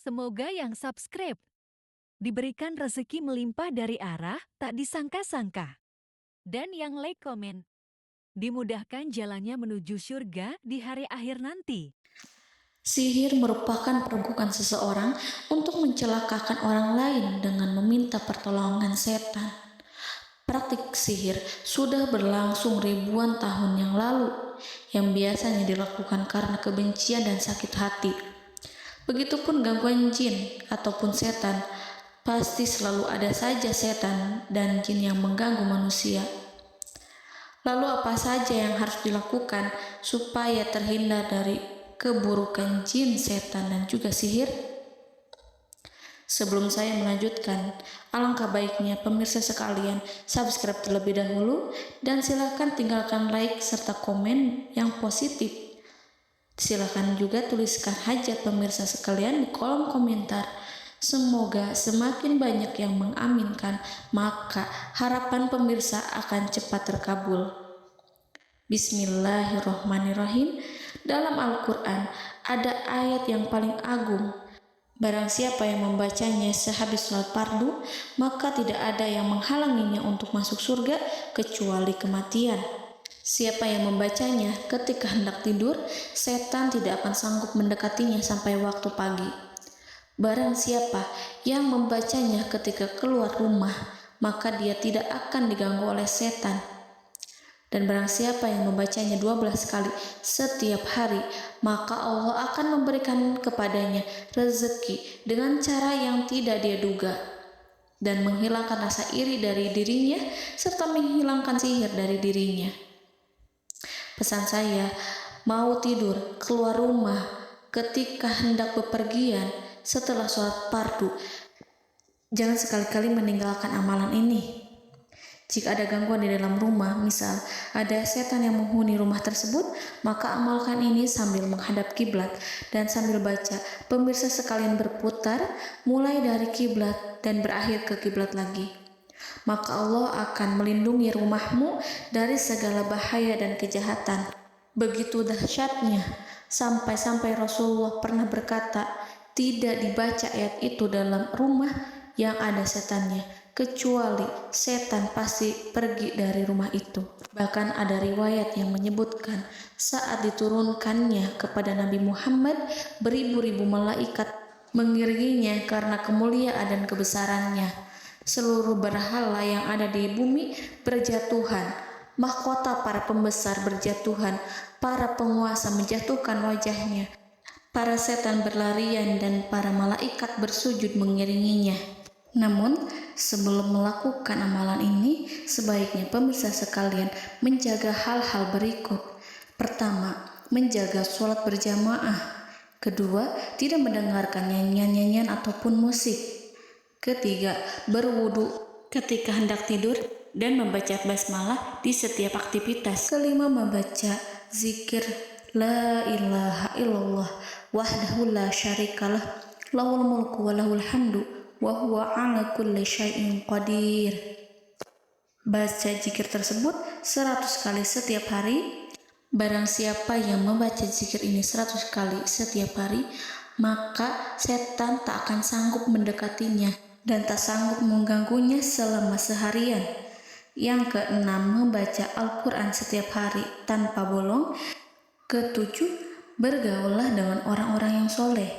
Semoga yang subscribe diberikan rezeki melimpah dari arah tak disangka-sangka. Dan yang like komen, dimudahkan jalannya menuju surga di hari akhir nanti. Sihir merupakan perbuatan seseorang untuk mencelakakan orang lain dengan meminta pertolongan setan. Praktik sihir sudah berlangsung ribuan tahun yang lalu, yang biasanya dilakukan karena kebencian dan sakit hati. Begitupun gangguan jin ataupun setan, pasti selalu ada saja setan dan jin yang mengganggu manusia. Lalu apa saja yang harus dilakukan supaya terhindar dari keburukan jin, setan, dan juga sihir? Sebelum saya melanjutkan, alangkah baiknya pemirsa sekalian subscribe terlebih dahulu dan silakan tinggalkan like serta komen yang positif. Silakan juga tuliskan hajat pemirsa sekalian di kolom komentar. Semoga semakin banyak yang mengaminkan, maka harapan pemirsa akan cepat terkabul. Bismillahirrohmanirrohim. Dalam Al-Quran ada ayat yang paling agung. Barang siapa yang membacanya sehabis sholat fardu, maka tidak ada yang menghalanginya untuk masuk surga kecuali kematian. Siapa yang membacanya ketika hendak tidur, setan tidak akan sanggup mendekatinya sampai waktu pagi. Barang siapa yang membacanya ketika keluar rumah, maka dia tidak akan diganggu oleh setan. Dan barang siapa yang membacanya 12 kali setiap hari, maka Allah akan memberikan kepadanya rezeki dengan cara yang tidak dia duga, dan menghilangkan rasa iri dari dirinya, serta menghilangkan sihir dari dirinya. Pesan saya, mau tidur, keluar rumah, ketika hendak bepergian, setelah sholat fardu, jangan sekali-kali meninggalkan amalan ini. Jika ada gangguan di dalam rumah, misal ada setan yang menghuni rumah tersebut, maka amalkan ini sambil menghadap kiblat dan sambil baca. Pemirsa sekalian berputar mulai dari kiblat dan berakhir ke kiblat lagi. Maka Allah akan melindungi rumahmu dari segala bahaya dan kejahatan. Begitu dahsyatnya, sampai-sampai Rasulullah pernah berkata, tidak dibaca ayat itu dalam rumah yang ada setannya, kecuali setan pasti pergi dari rumah itu. Bahkan ada riwayat yang menyebutkan saat diturunkannya kepada Nabi Muhammad, beribu-ribu malaikat mengiringinya karena kemuliaan dan kebesarannya. Seluruh berhala yang ada di bumi berjatuhan, mahkota para pembesar berjatuhan, para penguasa menjatuhkan wajahnya, para setan berlarian, dan para malaikat bersujud mengiringinya. Namun, sebelum melakukan amalan ini, sebaiknya pemirsa sekalian menjaga hal-hal berikut. Pertama, menjaga sholat berjamaah. Kedua, tidak mendengarkan nyanyian-nyanyian ataupun musik. Ketiga, berwudu ketika hendak tidur dan membaca basmalah di setiap aktivitas. Kelima, membaca zikir la ilaha illallah wahdahu la syarikalah lahul mulku wa lahul hamdu wa huwa ala kulli syai'in qadir. Baca zikir tersebut 100 kali setiap hari. Barang siapa yang membaca zikir ini 100 kali setiap hari, maka setan tak akan sanggup mendekatinya dan tak sanggup mengganggunya selama seharian. Yang keenam, membaca Al-Quran setiap hari tanpa bolong. Ketujuh, bergaullah dengan orang-orang yang soleh.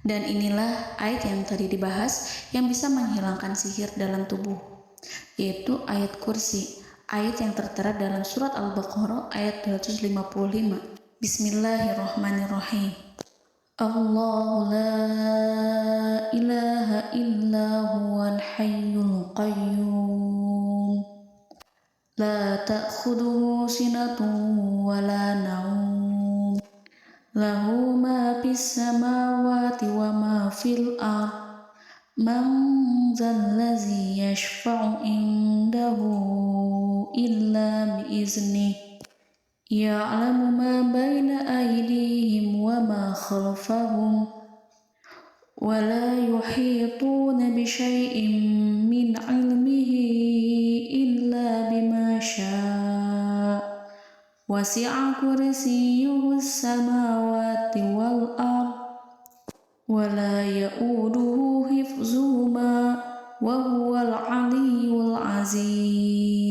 Dan inilah ayat yang tadi dibahas yang bisa menghilangkan sihir dalam tubuh, yaitu ayat kursi, ayat yang tertera dalam surat Al-Baqarah ayat 255. Bismillahirrahmanirrahim. Allahu la ilaha illa huwal hayyul qayyum la ta'khuduhu sinatun wa la naum lahu ma fis samawati wa ma fil ard man zallazi yashfa'u indahu illa biiznih ya'lamu ma baina aydihim wa ma khalfahum wa la yuhituna bi syai'in min 'ilmihi illa bima syaa' wasi'a kursiyyuhu as-samawati wal ard wa ولا يؤوده حفظهما وهو العلي العظيم.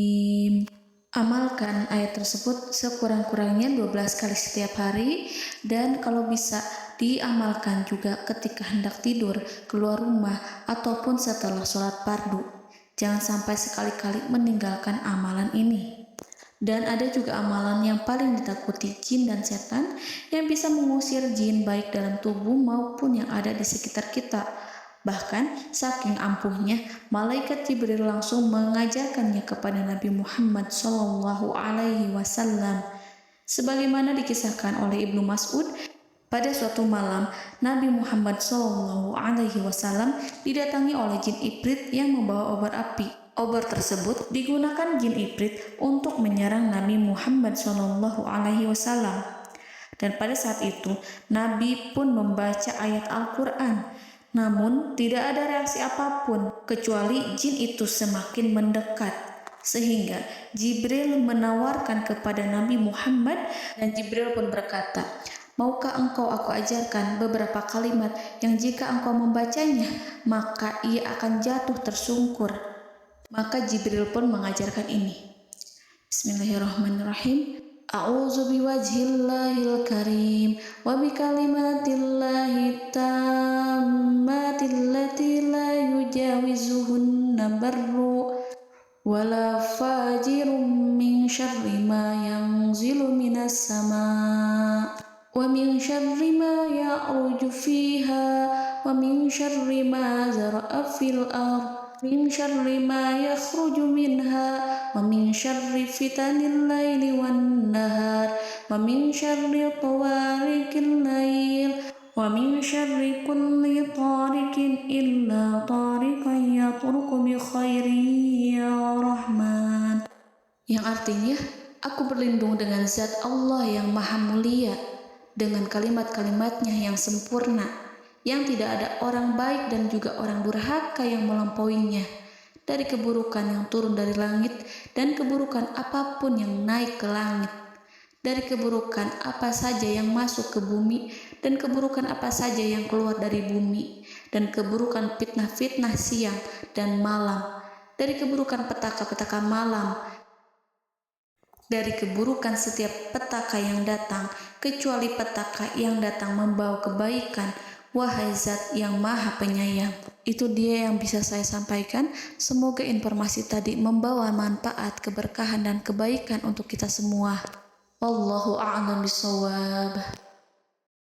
Amalkan ayat tersebut sekurang-kurangnya 12 kali setiap hari, dan kalau bisa diamalkan juga ketika hendak tidur, keluar rumah, ataupun setelah sholat fardu. Jangan sampai sekali-kali meninggalkan amalan ini. Dan ada juga amalan yang paling ditakuti jin dan setan yang bisa mengusir jin baik dalam tubuh maupun yang ada di sekitar kita. Bahkan saking ampuhnya, malaikat Jibril langsung mengajarkannya kepada Nabi Muhammad SAW. Sebagaimana dikisahkan oleh Ibnu Mas'ud, pada suatu malam Nabi Muhammad SAW didatangi oleh jin Ifrit yang membawa obor api. Obor tersebut digunakan jin Ifrit untuk menyerang Nabi Muhammad SAW. Dan pada saat itu Nabi pun membaca ayat Al-Quran. Namun tidak ada reaksi apapun kecuali jin itu semakin mendekat, sehingga Jibril menawarkan kepada Nabi Muhammad, dan Jibril pun berkata, "Maukah engkau aku ajarkan beberapa kalimat yang jika engkau membacanya maka ia akan jatuh tersungkur?" Maka Jibril pun mengajarkan ini. Bismillahirrahmanirrahim. A'udzu biwajhillahil karim wa bikalimatillahi tammati allati la yujawizuhunna barru wala fajirun min syarri ma yanzilu minas sama' wa min syarri ma ya'ruju fiha wa min syarri ma zara'a fil ardh min syarri ma yakhruju minha wa min syarri fitanil laili wan nahar wa min syarri tawarikil lail wa min syarri kulli tarikin illa tarikan yatruku bi khairin ya Rahman. Yang artinya, aku berlindung dengan zat Allah yang maha mulia, dengan kalimat-kalimatnya yang sempurna, yang tidak ada orang baik dan juga orang durhaka yang melampauinya, dari keburukan yang turun dari langit dan keburukan apapun yang naik ke langit, dari keburukan apa saja yang masuk ke bumi dan keburukan apa saja yang keluar dari bumi, dan keburukan fitnah-fitnah siang dan malam, dari keburukan petaka-petaka malam, dari keburukan setiap petaka yang datang, kecuali petaka yang datang membawa kebaikan. Wahai Zat yang Maha Penyayang. Itu dia yang bisa saya sampaikan. Semoga informasi tadi membawa manfaat, keberkahan, dan kebaikan untuk kita semua. Wallahu a'lam bishawab.